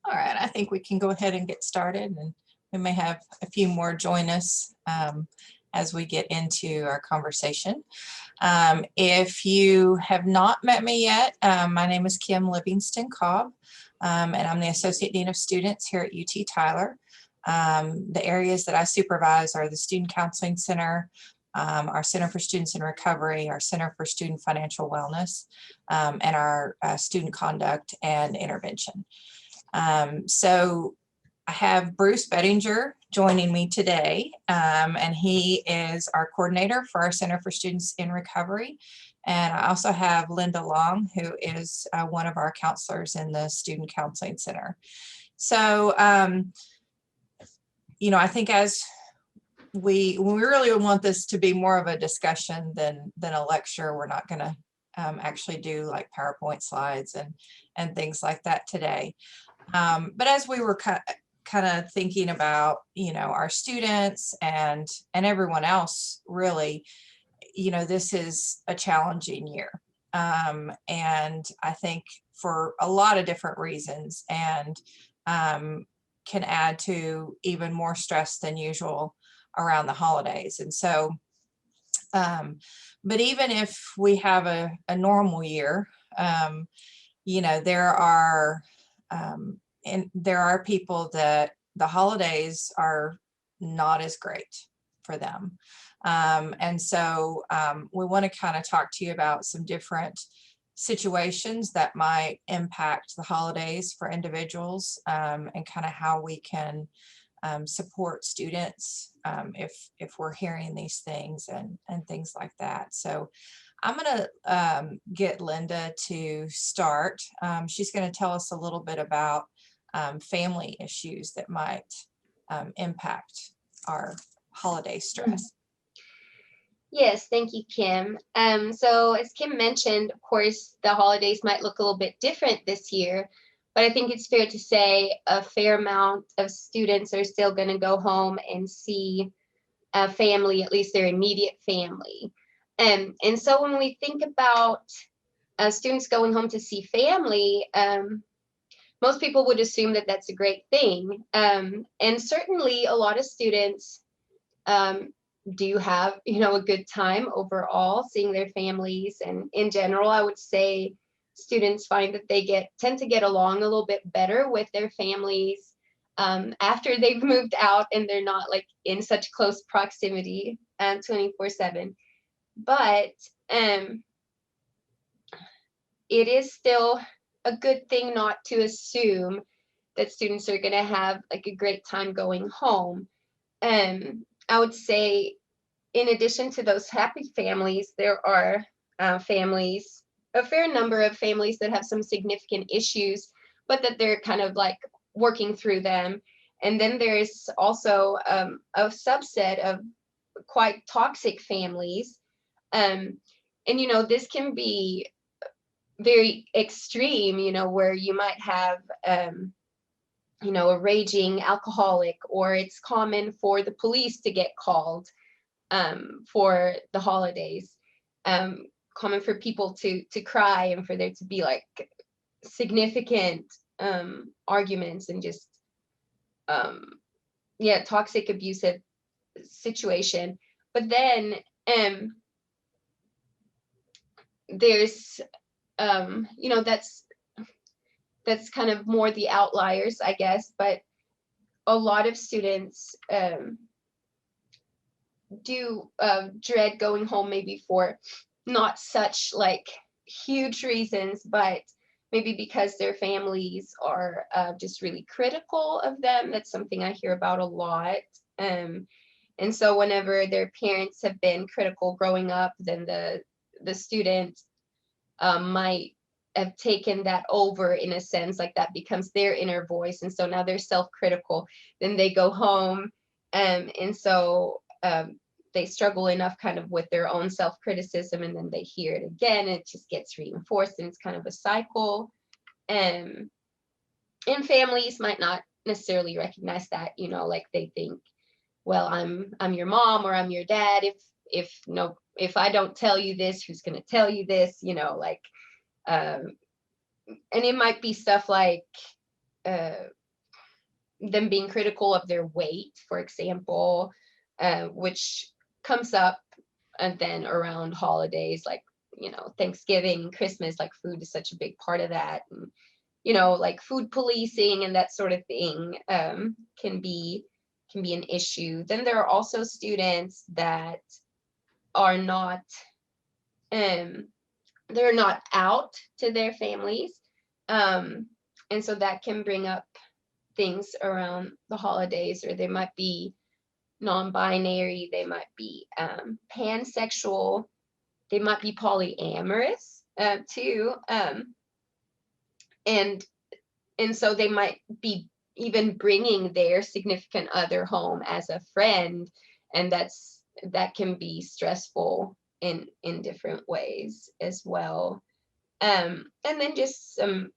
All right, I think we can go ahead and get started, and we may have a few more join us as we get into our conversation. If you have not met me yet, my name is Kim Livingston Cobb, and I'm the Associate Dean of Students here at UT Tyler. The areas that I supervise are the Student Counseling Center, our Center for Students in Recovery, our Center for Student Financial Wellness, and our Student Conduct and Intervention. So I have Bruce Bettinger joining me today, and he is our coordinator for our Center for Students in Recovery. And I also have Linda Long, who is one of our counselors in the Student Counseling Center. So, you know, I think as we really want this to be more of a discussion than a lecture, we're not going to actually do like PowerPoint slides and things like that today. But as we were kind of thinking about, you know, our students and everyone else, really, you know, this is a challenging year. And I think for a lot of different reasons, and can add to even more stress than usual around the holidays. And so, but even if we have a normal year, you know, there are people that the holidays are not as great for them. And so we want to kind of talk to you about some different situations that might impact the holidays for individuals, and kind of how we can support students if we're hearing these things and things like that. So I'm going to get Linda to start. She's going to tell us a little bit about family issues that might impact our holiday stress. Yes, thank you, Kim. So as Kim mentioned, of course, the holidays might look a little bit different this year, but I think it's fair to say a fair amount of students are still going to go home and see a family, at least their immediate family. And so when we think about students going home to see family, most people would assume that that's a great thing. And certainly a lot of students do have, you know, a good time overall seeing their families. And in general, I would say students find that they tend to get along a little bit better with their families after they've moved out and they're not like in such close proximity 24/7. But it is still a good thing not to assume that students are going to have like a great time going home. I would say, in addition to those happy families, there are families, a fair number of families that have some significant issues, but that they're kind of like working through them. And then there's also a subset of quite toxic families. And, you know, this can be very extreme, you know, where you might have, you know, a raging alcoholic, or it's common for the police to get called for the holidays, common for people to cry and for there to be like significant arguments and just yeah, toxic abusive situation. But then there's you know, that's kind of more the outliers, I guess, but a lot of students do dread going home, maybe for not such like huge reasons, but maybe because their families are just really critical of them. That's something I hear about a lot. And so whenever their parents have been critical growing up, then the student might have taken that over, in a sense, like that becomes their inner voice. And so now they're self-critical, then they go home. And so they struggle enough kind of with their own self-criticism, and then they hear it again, it just gets reinforced, and it's kind of a cycle. And families might not necessarily recognize that, you know, like they think, well, I'm your mom or I'm your dad. If I don't tell you this, who's going to tell you this, you know, like and it might be stuff like them being critical of their weight, for example, which comes up and then around holidays like, Thanksgiving, Christmas, like food is such a big part of that. And, like food policing and that sort of thing can be an issue. Then there are also students that are not, they're not out to their families. And so that can bring up things around the holidays, or they might be non-binary, they might be pansexual, they might be polyamorous too. And so they might be even bringing their significant other home as a friend, and that can be stressful in different ways as well. And then just some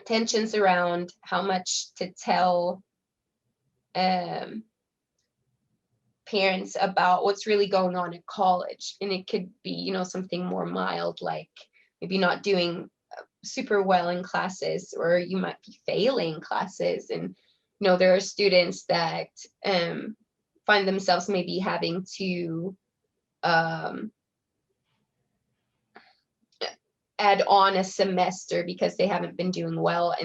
tensions around how much to tell parents about what's really going on at college. And it could be, something more mild, like maybe not doing super well in classes, or you might be failing classes. And, there are students that find themselves maybe having to add on a semester because they haven't been doing well.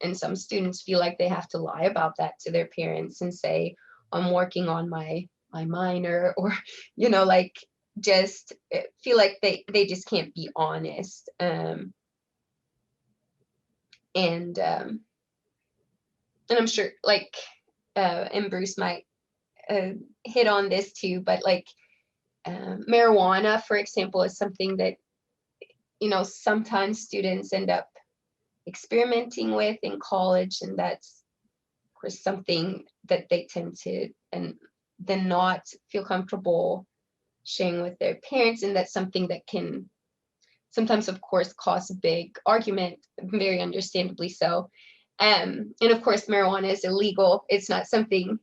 And some students feel like they have to lie about that to their parents and say, I'm working on my minor, or, like just feel like they just can't be honest. And I'm sure like, and Bruce might hit on this too, but like marijuana, for example, is something that, sometimes students end up experimenting with in college. And that's, of course, something that they tend to and then not feel comfortable sharing with their parents. And that's something that can sometimes, of course, cause a big argument, very understandably so. And of course, marijuana is illegal. It's not something,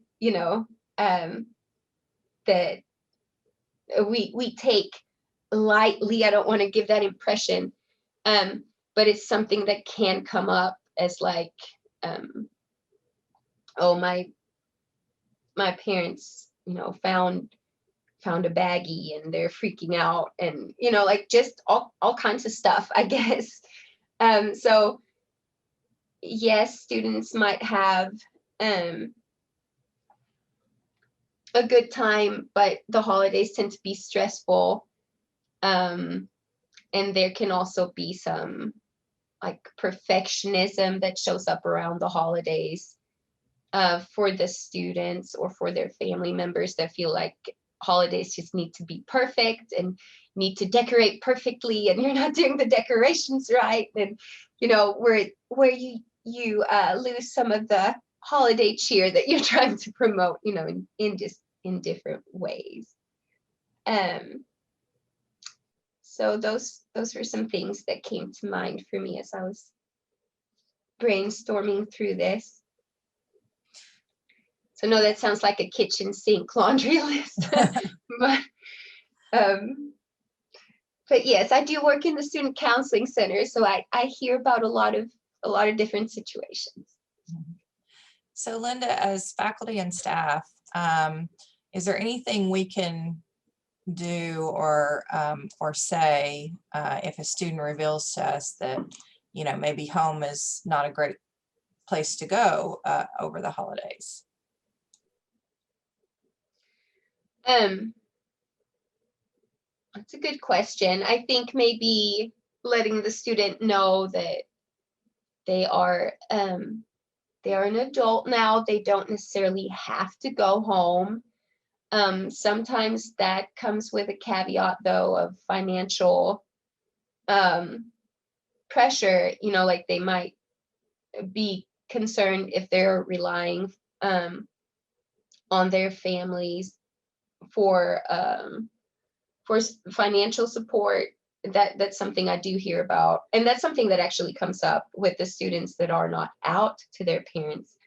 that we take lightly. I don't want to give that impression. But it's something that can come up as like, oh, my parents, found a baggie and they're freaking out, and, like just all kinds of stuff, I guess. So yes, students might have a good time, but the holidays tend to be stressful. And there can also be some like perfectionism that shows up around the holidays for the students or for their family members that feel like holidays just need to be perfect and need to decorate perfectly, and you're not doing the decorations right. And, where you lose some of the holiday cheer that you're trying to promote, in different ways. So those were some things that came to mind for me as I was brainstorming through this. So no, that sounds like a kitchen sink laundry list. But yes, I do work in the student counseling center, so I hear about a lot of different situations. So Linda, as faculty and staff, is there anything we can do or say if a student reveals to us that, maybe home is not a great place to go over the holidays? That's a good question. I think maybe letting the student know that they are an adult now. They don't necessarily have to go home. Sometimes that comes with a caveat, though, of financial pressure. Like they might be concerned if they're relying on their families for financial support. That's something I do hear about, and that's something that actually comes up with the students that are not out to their parents,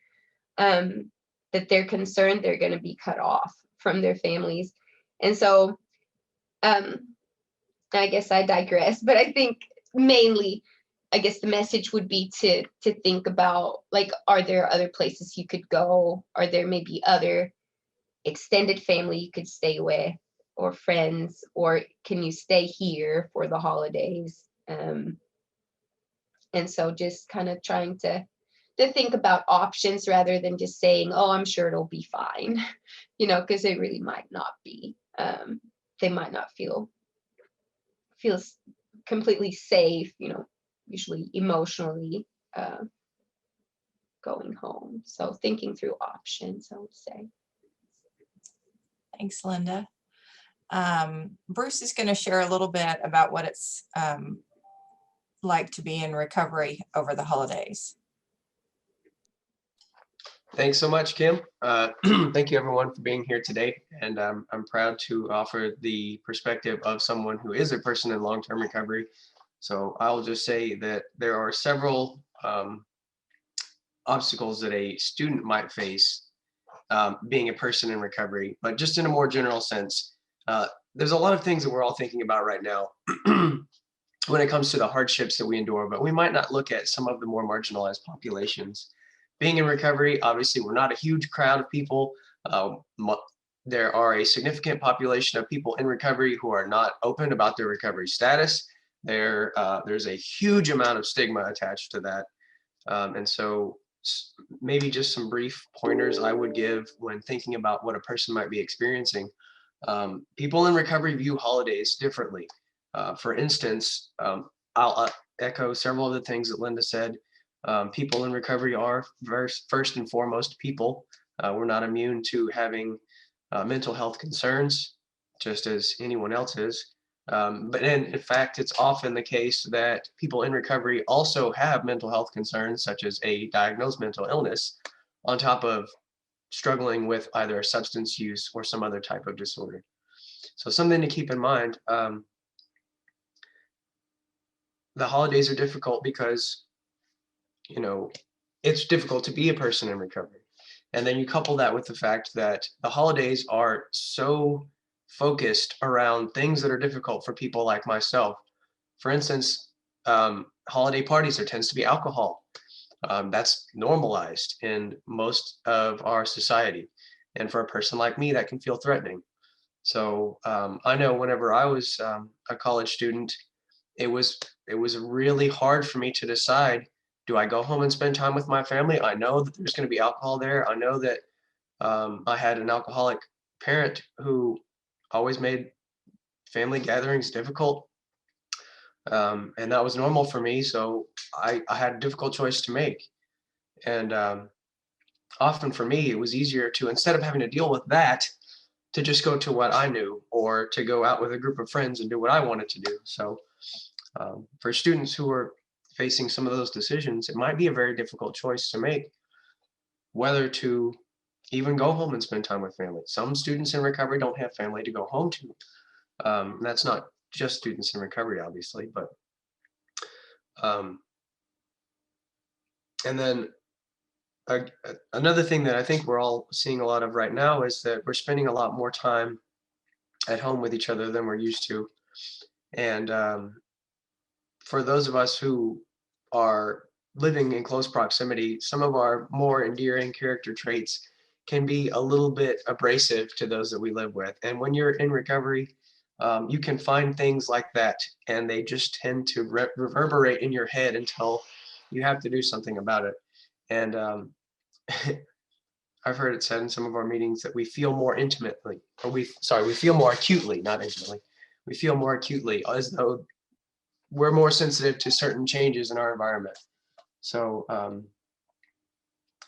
that they're concerned they're going to be cut off from their families. And so I guess I digress, but I think mainly I guess the message would be to think about, like, are there other places you could go? Are there maybe other extended family you could stay with, or friends, or can you stay here for the holidays? And so just kind of trying to think about options rather than just saying, oh, I'm sure it'll be fine, because they really might not be. They might not feel completely safe, usually emotionally, going home. So thinking through options, I would say. Thanks, Linda. Bruce is going to share a little bit about what it's like to be in recovery over the holidays. Thanks so much, Kim. Thank you everyone for being here today. And I'm proud to offer the perspective of someone who is a person in long-term recovery. So I'll just say that there are several obstacles that a student might face being a person in recovery, but just in a more general sense, there's a lot of things that we're all thinking about right now when it comes to the hardships that we endure, but we might not look at some of the more marginalized populations. Being in recovery, obviously, we're not a huge crowd of people. There are a significant population of people in recovery who are not open about their recovery status. There's a huge amount of stigma attached to that. And so maybe just some brief pointers I would give when thinking about what a person might be experiencing. People in recovery view holidays differently. For instance, I'll echo several of the things that Linda said. People in recovery are first and foremost people. We're not immune to having mental health concerns, just as anyone else is. But in fact, it's often the case that people in recovery also have mental health concerns, such as a diagnosed mental illness, on top of struggling with either a substance use or some other type of disorder. So something to keep in mind. The holidays are difficult because it's difficult to be a person in recovery. And then you couple that with the fact that the holidays are so focused around things that are difficult for people like myself. For instance, holiday parties, there tends to be alcohol. That's normalized in most of our society. And for a person like me, that can feel threatening. So I know whenever I was a college student, it was really hard for me to decide, do I go home and spend time with my family? I know that there's going to be alcohol there. I know that I had an alcoholic parent who always made family gatherings difficult. And that was normal for me. So I had a difficult choice to make. And often for me, it was easier to, instead of having to deal with that, to just go to what I knew, or to go out with a group of friends and do what I wanted to do. So for students who are facing some of those decisions, it might be a very difficult choice to make, whether to even go home and spend time with family. Some students in recovery don't have family to go home to. That's not just students in recovery, obviously, but and then another thing that I think we're all seeing a lot of right now is that we're spending a lot more time at home with each other than we're used to. And for those of us who are living in close proximity, some of our more endearing character traits can be a little bit abrasive to those that we live with. And when you're in recovery, you can find things like that, and they just tend to reverberate in your head until you have to do something about it. And I've heard it said in some of our meetings that we feel more intimately, or we feel more acutely, not intimately. We feel more acutely, as though we're more sensitive to certain changes in our environment. So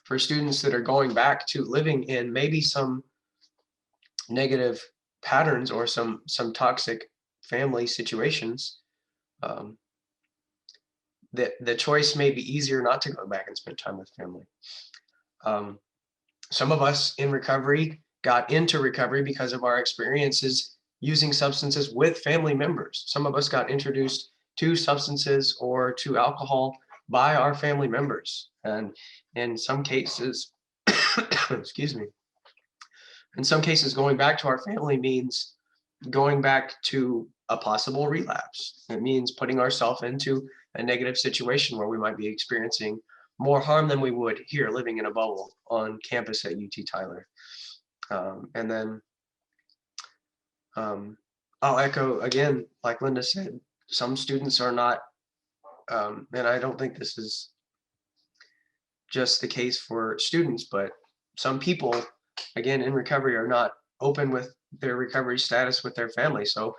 for students that are going back to living in maybe some negative patterns or some toxic family situations, the choice may be easier not to go back and spend time with family. Some of us in recovery got into recovery because of our experiences using substances with family members. Some of us got introduced to substances or to alcohol by our family members. And in some cases, excuse me, in some cases, going back to our family means going back to a possible relapse. It means putting ourselves into a negative situation where we might be experiencing more harm than we would here living in a bubble on campus at UT Tyler. And then I'll echo again, like Linda said, some students are not, and I don't think this is just the case for students, but some people, again, in recovery are not open with their recovery status with their family. So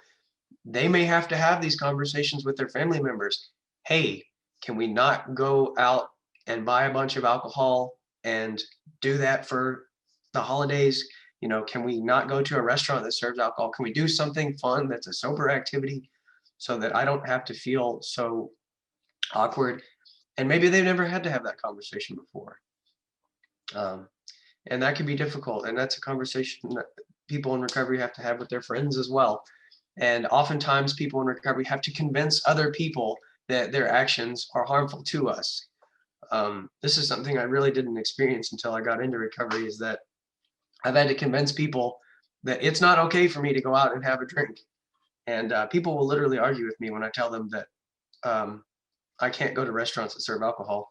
they may have to have these conversations with their family members. Hey, can we not go out and buy a bunch of alcohol and do that for the holidays? You know, can we not go to a restaurant that serves alcohol? Can we do something fun that's a sober activity so that I don't have to feel so awkward? And maybe they've never had to have that conversation before. And that can be difficult. And that's a conversation that people in recovery have to have with their friends as well. And oftentimes people in recovery have to convince other people that their actions are harmful to us. This is something I really didn't experience until I got into recovery, is that I've had to convince people that it's not okay for me to go out and have a drink. And people will literally argue with me when I tell them that I can't go to restaurants that serve alcohol.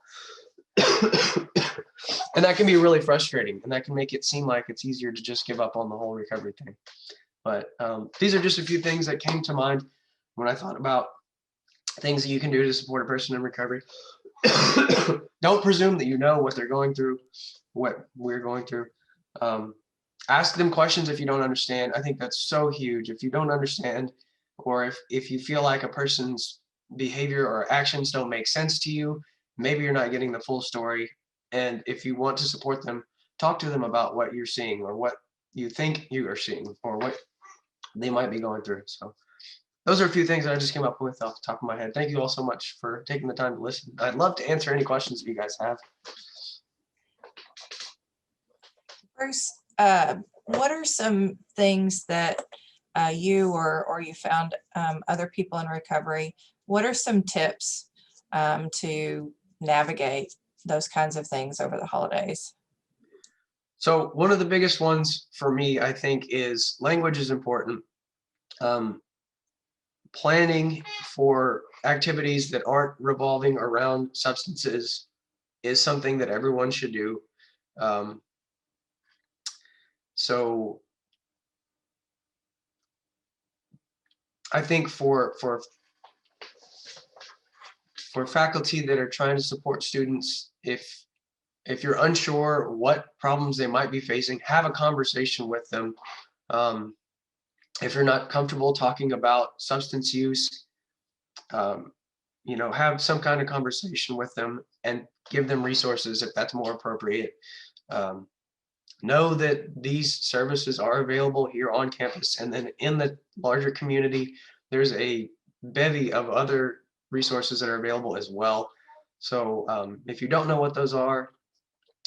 And that can be really frustrating, and that can make it seem like it's easier to just give up on the whole recovery thing. But these are just a few things that came to mind when I thought about things that you can do to support a person in recovery. Don't presume that you know what they're going through, what we're going through. Ask them questions if you don't understand. I think that's so huge. If you don't understand, or if you feel like a person's behavior or actions don't make sense to you, maybe you're not getting the full story. And if you want to support them, talk to them about what you're seeing or what you think you are seeing or what they might be going through. So those are a few things that I just came up with off the top of my head. Thank you all so much for taking the time to listen. I'd love to answer any questions that you guys have. Bruce, what are some things that you or you found other people in recovery, what are some tips to navigate those kinds of things over the holidays? So one of the biggest ones for me, I think, is language is important. Planning for activities that aren't revolving around substances is something that everyone should do. So I think for faculty that are trying to support students, if you're unsure what problems they might be facing, have a conversation with them. If you're not comfortable talking about substance use, you know, have some kind of conversation with them and give them resources if that's more appropriate. Know that these services are available here on campus, and then in the larger community, there's a bevy of other resources that are available as well. So if you don't know what those are,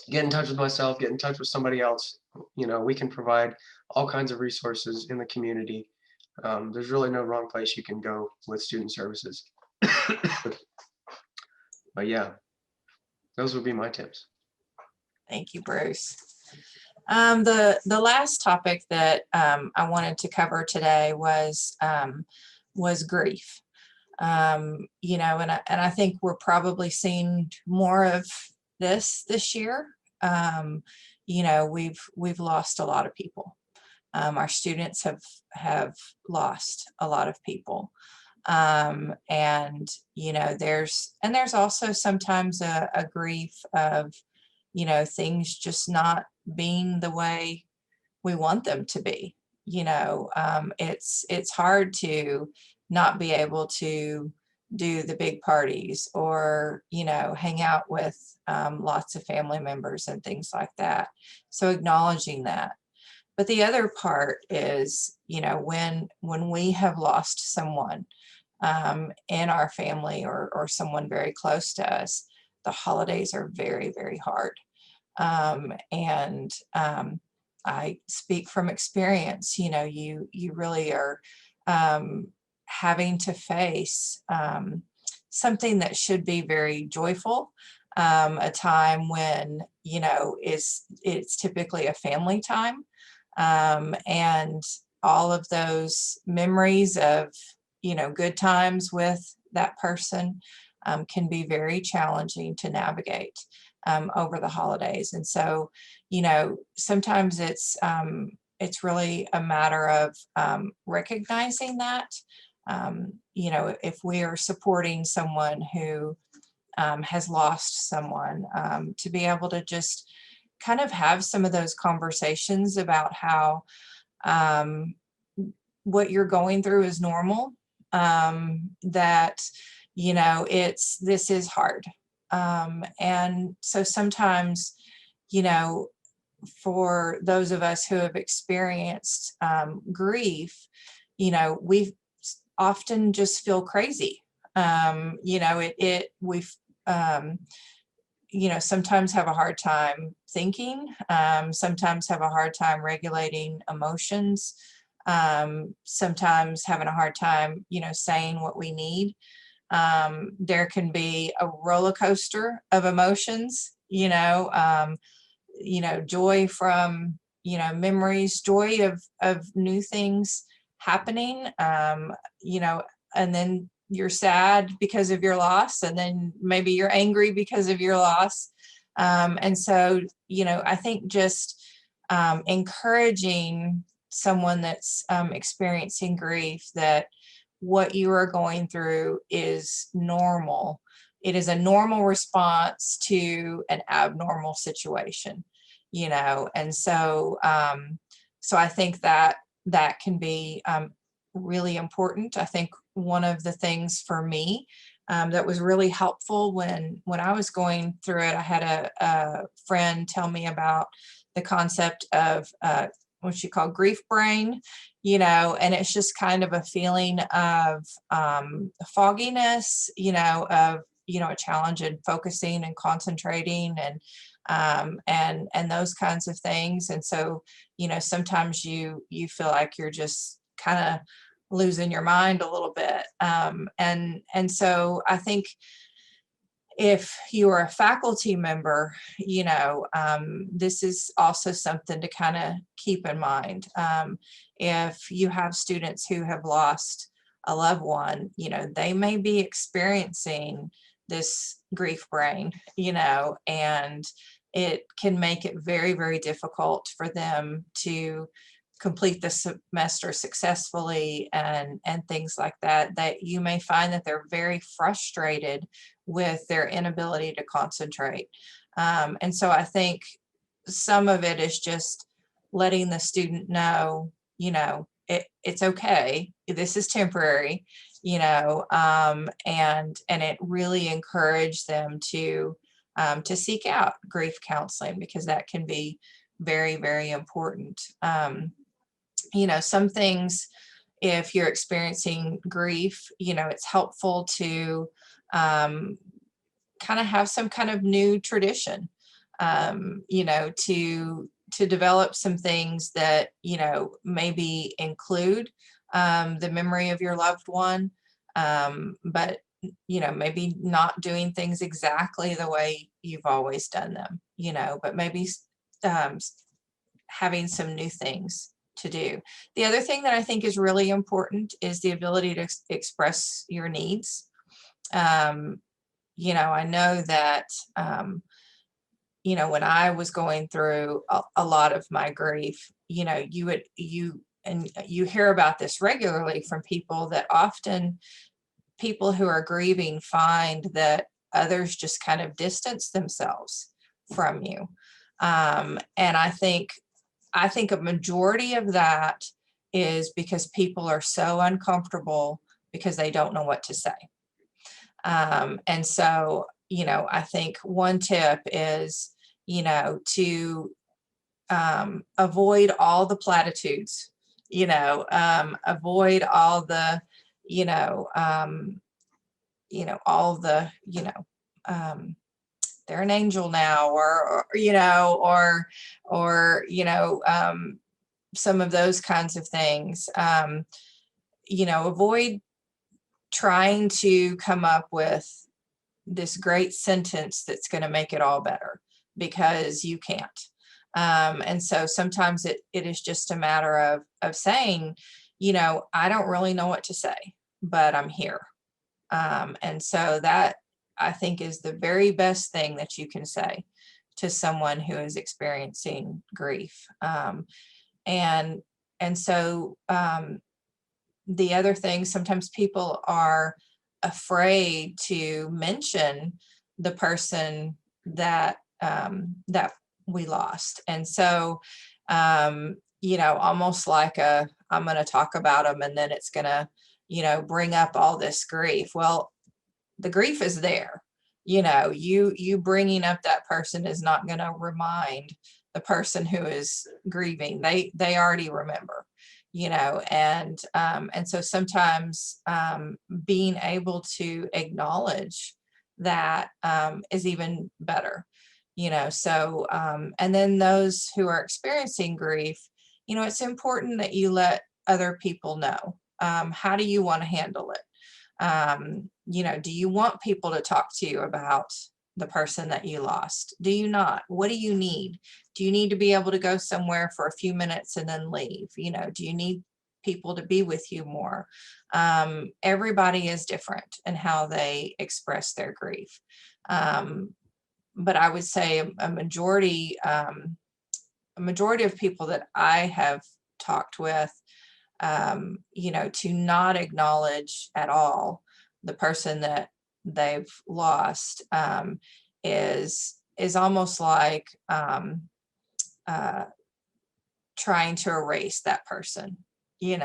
get in touch with myself, get in touch with somebody else. You know, we can provide all kinds of resources in the community. There's really no wrong place you can go with student services. But yeah, those would be my tips. Thank you, Bruce. The last topic that I wanted to cover today was grief. You know, and I think we're probably seeing more of this year. You know, we've lost a lot of people. Our students have lost a lot of people. And you know, there's also sometimes a grief of, you know, things just not being the way we want them to be. You know, it's hard to not be able to do the big parties or, you know, hang out with lots of family members and things like that. So acknowledging that. But the other part is, you know, when we have lost someone in our family or someone very close to us, the holidays are very, very hard. And I speak from experience. You know, you really are having to face something that should be very joyful, a time when, you know, it's typically a family time, and all of those memories of, you know, good times with that person can be very challenging to navigate over the holidays. And so, sometimes it's really a matter of recognizing that, if we are supporting someone who has lost someone, to be able to just kind of have some of those conversations about how what you're going through is normal, that, this is hard. And so sometimes, for those of us who have experienced grief, we often just feel crazy. We've sometimes have a hard time thinking, sometimes have a hard time regulating emotions, sometimes having a hard time, saying what we need. There can be a roller coaster of emotions, joy from, memories, joy of new things happening, and then you're sad because of your loss, and then maybe you're angry because of your loss. And so, I think just encouraging someone that's experiencing grief that what you are going through is normal. It is a normal response to an abnormal situation, and so, so I think that can be really important. I think one of the things for me that was really helpful when I was going through it, I had a friend tell me about the concept of what she called grief brain, and it's just kind of a feeling of fogginess, of, a challenge in focusing and concentrating and those kinds of things. And so, sometimes you feel like you're just kind of losing your mind a little bit. And so I think if you are a faculty member, this is also something to kind of keep in mind. If you have students who have lost a loved one, they may be experiencing this grief brain, and it can make it very, very difficult for them to complete the semester successfully and things like that you may find that they're very frustrated with their inability to concentrate. And so I think some of it is just letting the student know, it's okay, this is temporary, and it really encouraged them to seek out grief counseling, because that can be very, very important. Some things, if you're experiencing grief, it's helpful to kind of have some kind of new tradition, to develop some things that, maybe include the memory of your loved one, but, maybe not doing things exactly the way you've always done them, but maybe having some new things to do. The other thing that I think is really important is the ability to express your needs. I know that, when I was going through a lot of my grief, you hear about this regularly from people, that often people who are grieving find that others just kind of distance themselves from you. And I think a majority of that is because people are so uncomfortable because they don't know what to say. And so, I think one tip is, to avoid all the platitudes, avoid all the, all the, they're an angel now, or some of those kinds of things. Avoid trying to come up with this great sentence that's going to make it all better, because you can't. And so sometimes it is just a matter of saying, I don't really know what to say, but I'm here. And so that I think is the very best thing that you can say to someone who is experiencing grief. And so the other thing, sometimes people are afraid to mention the person that that we lost. And so, almost like I'm going to talk about them and then it's going to, bring up all this grief. Well, the grief is there. You bringing up that person is not going to remind the person who is grieving. They already remember, and so sometimes being able to acknowledge that is even better, so and then those who are experiencing grief, it's important that you let other people know. How do you want to handle it? Do you want people to talk to you about the person that you lost? Do you not? What do you need? Do you need to be able to go somewhere for a few minutes and then leave? Do you need people to be with you more? Everybody is different in how they express their grief. But I would say a majority of people that I have talked with, to not acknowledge at all the person that they've lost is almost like trying to erase that person, in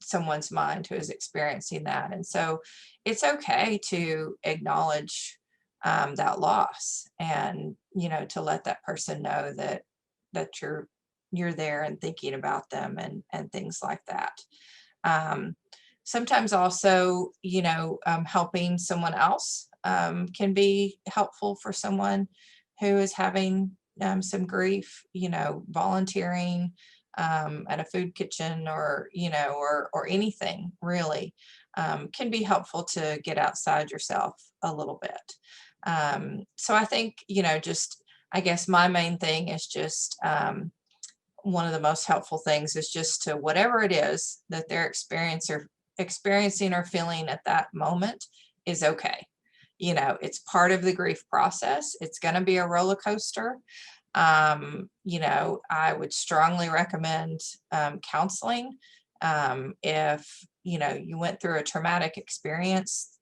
someone's mind who is experiencing that. And so it's okay to acknowledge that loss, and to let that person know that you're there and thinking about them and things like that. Sometimes also, helping someone else can be helpful for someone who is having some grief, volunteering at a food kitchen or anything really can be helpful to get outside yourself a little bit. So I think, I guess my main thing is just one of the most helpful things is just to, whatever it is that they're experiencing or feeling at that moment is okay. It's part of the grief process. It's going to be a roller coaster. I would strongly recommend counseling if you went through a traumatic experience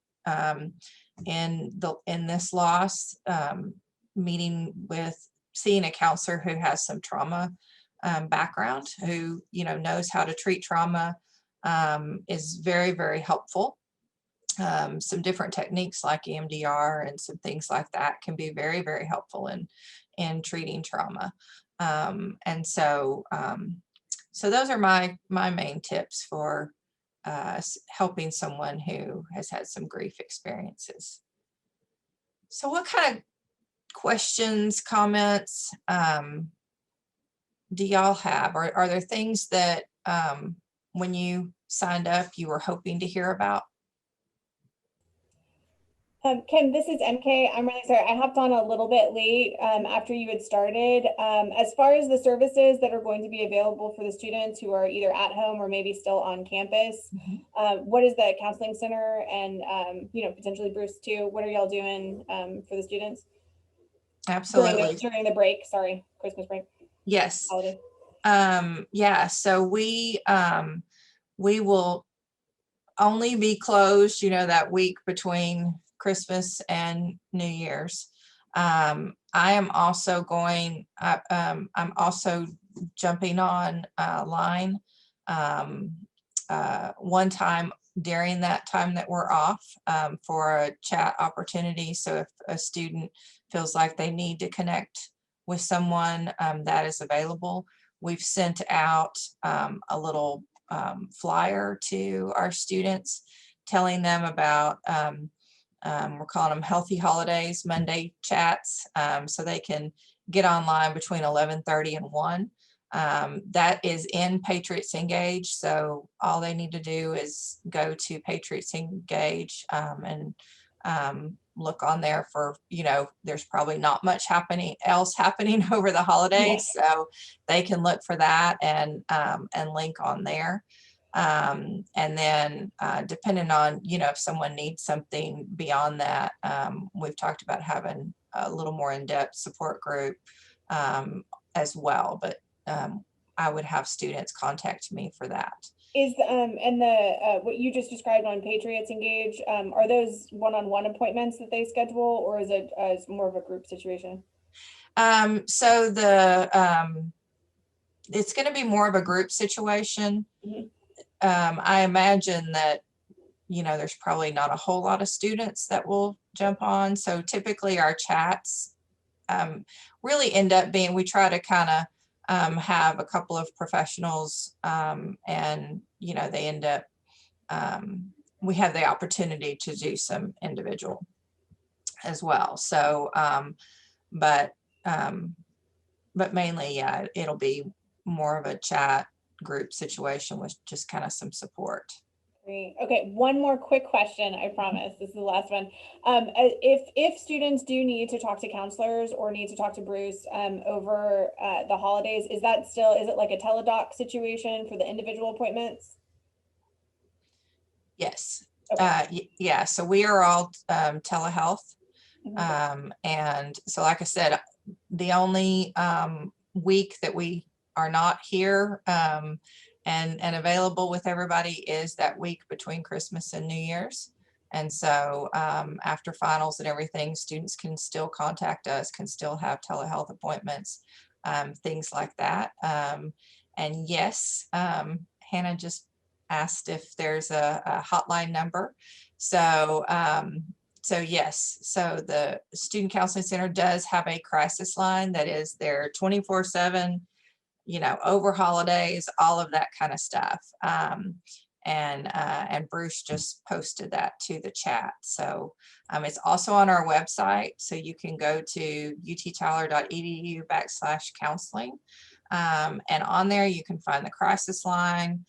in this loss. Seeing a counselor who has some trauma background, who knows how to treat trauma, is very, very helpful. Some different techniques like EMDR and some things like that can be very, very helpful in treating trauma. And so those are my main tips for helping someone who has had some grief experiences. So what kind of questions, comments do y'all have? Are there things that when you signed up you were hoping to hear about? Kim, this is MK. I'm really sorry. I hopped on a little bit late after you had started. As far as the services that are going to be available for the students who are either at home or maybe still on campus, what is the counseling center and, potentially Bruce too? What are y'all doing for the students? Absolutely. During the break, sorry, Christmas break. Yes. Holiday. Yeah, so we will only be closed, that week between Christmas and New Year's. I am also I'm also jumping on line one time during that time that we're off for a chat opportunity. So if a student feels like they need to connect with someone, that is available. We've sent out a little flyer to our students telling them about, we're calling them Healthy Holidays Monday chats, so they can get online between 11:30 and 1. That is in Patriots Engage, so all they need to do is go to Patriots Engage and look on there for, there's probably not much else happening over the holidays, so they can look for that and link on there. And then depending on, if someone needs something beyond that, we've talked about having a little more in-depth support group as well. But I would have students contact me for that. Is and the what you just described on Patriots Engage, are those one-on-one appointments that they schedule, or is it more of a group situation? So it's going to be more of a group situation. Mhm. I imagine that, there's probably not a whole lot of students that will jump on. So typically our chats really end up being, we try to kind of have a couple of professionals and, they end up, we have the opportunity to do some individual as well. So, but mainly, yeah, it'll be more of a chat group situation with just kind of some support. Great. Okay, one more quick question, I promise. This is the last one. If students do need to talk to counselors or need to talk to Bruce over the holidays, is it like a teledoc situation for the individual appointments? Yes. Okay. Yeah, so we are all telehealth. Mhm. And so, like I said, the only week that we are not here and available with everybody is that week between Christmas and New Year's. And so after finals and everything, students can still contact us, can still have telehealth appointments, things like that. And yes, Hannah just asked if there's a hotline number. So yes, so the Student Counseling Center does have a crisis line that is there 24/7, over holidays, all of that kind of stuff. And Bruce just posted that to the chat. So it's also on our website. So you can go to uttyler.edu/counseling. And on there you can find the crisis line.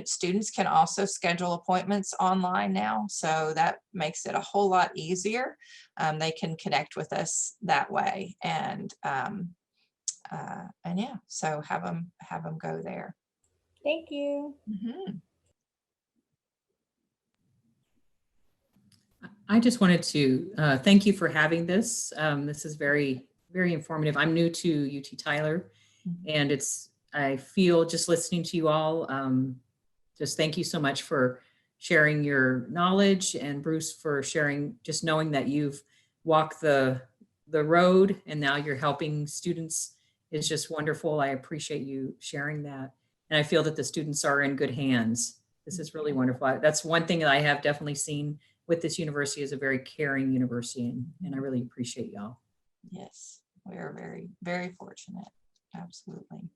Students can also schedule appointments online now, so that makes it a whole lot easier. They can connect with us that way, and yeah, so have them go there. Thank you. Mhm. I just wanted to thank you for having this. This is very, very informative. I'm new to UT Tyler, and I feel just listening to you all, just thank you so much for sharing your knowledge, and Bruce for sharing, just knowing that you've walked the road and now you're helping students is just wonderful. I appreciate you sharing that. And I feel that the students are in good hands. This is really wonderful. That's one thing that I have definitely seen with this university, is a very caring university, and I really appreciate y'all. Yes, we are very, very fortunate. Absolutely.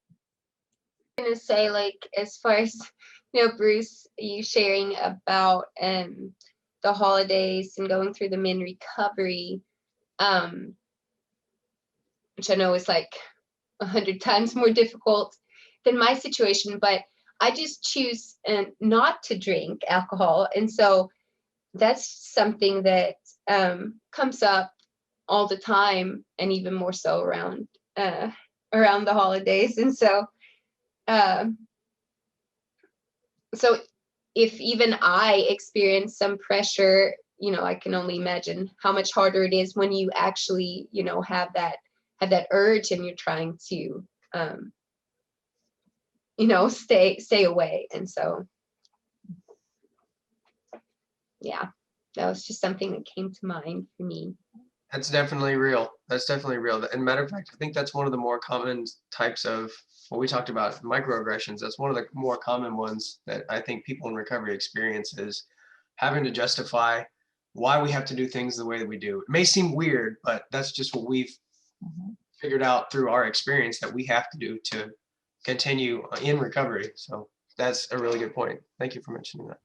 I'm gonna say, like, as far as Bruce, you sharing about the holidays and going through them in recovery, which I know is like 100 times more difficult than my situation, but I just choose not to drink alcohol, and so that's something that comes up all the time, and even more so around the holidays. And so so if even I experience some pressure, I can only imagine how much harder it is when you actually, have that urge and you're trying to, stay away. And so, yeah, that was just something that came to mind for me. That's definitely real. That's definitely real. And matter of fact, I think that's one of the more common types of what we talked about, microaggressions. That's one of the more common ones that I think people in recovery experience, is having to justify why we have to do things the way that we do. It may seem weird, but that's just what we've figured out through our experience that we have to do to continue in recovery. So that's a really good point. Thank you for mentioning that.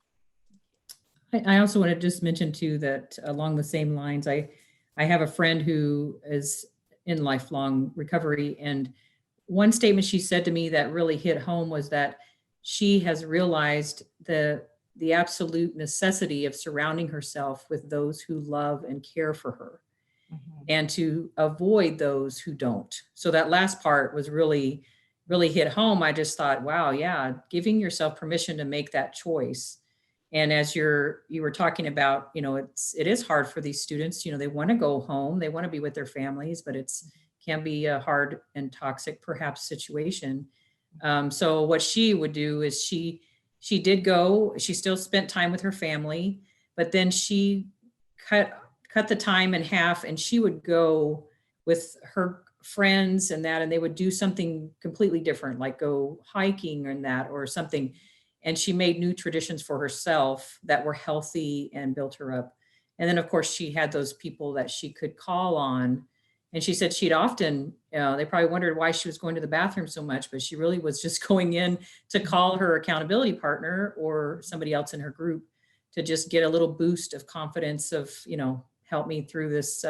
I also want to just mention too that along the same lines, I have a friend who is in lifelong recovery, and one statement she said to me that really hit home was that she has realized the absolute necessity of surrounding herself with those who love and care for her, and to avoid those who don't. So that last part was really, really hit home. I just thought, wow, yeah, giving yourself permission to make that choice. And as you were talking about, it is hard for these students, they want to go home, they want to be with their families, but can be a hard and toxic perhaps situation. So what she would do is she did go, she still spent time with her family, but then she cut the time in half, and she would go with her friends and they would do something completely different, like go hiking or something. And she made new traditions for herself that were healthy and built her up. And then of course she had those people that she could call on. And she said she'd often, they probably wondered why she was going to the bathroom so much, but she really was just going in to call her accountability partner or somebody else in her group to just get a little boost of confidence of, help me through this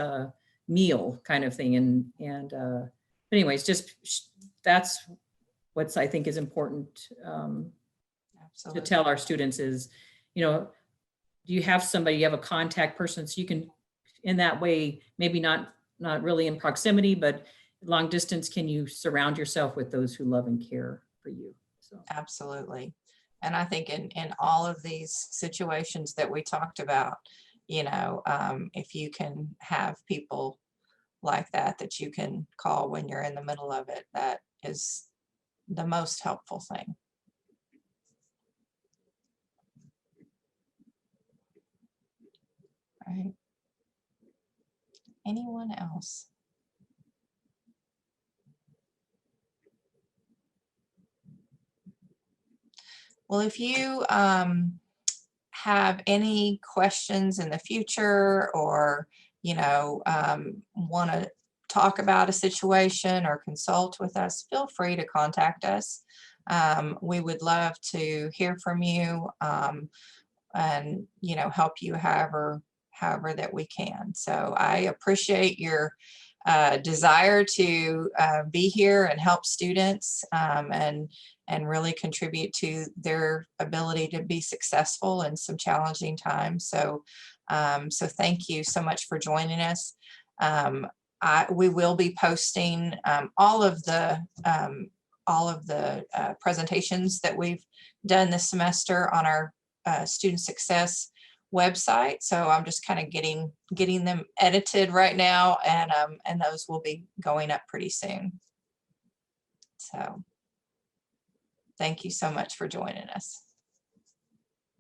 meal kind of thing. And anyways, that's what's I think is important to Absolutely. tell our students is, do you have somebody, you have a contact person, so you can, in that way, maybe not really in proximity, but long distance, can you surround yourself with those who love and care for you? So Absolutely. And I think in all of these situations that we talked about, if you can have people like that you can call when you're in the middle of it, that is the most helpful thing. Right. Anyone else? Well, if you have any questions in the future, or want to talk about a situation or consult with us, feel free to contact us. We would love to hear from you, and help you however that we can. So I appreciate your desire to be here and help students, and really contribute to their ability to be successful in some challenging times. So thank you so much for joining us. We will be posting all of the presentations that we've done this semester on our student success website. So I'm just kind of getting them edited right now, and those will be going up pretty soon. So thank you so much for joining us.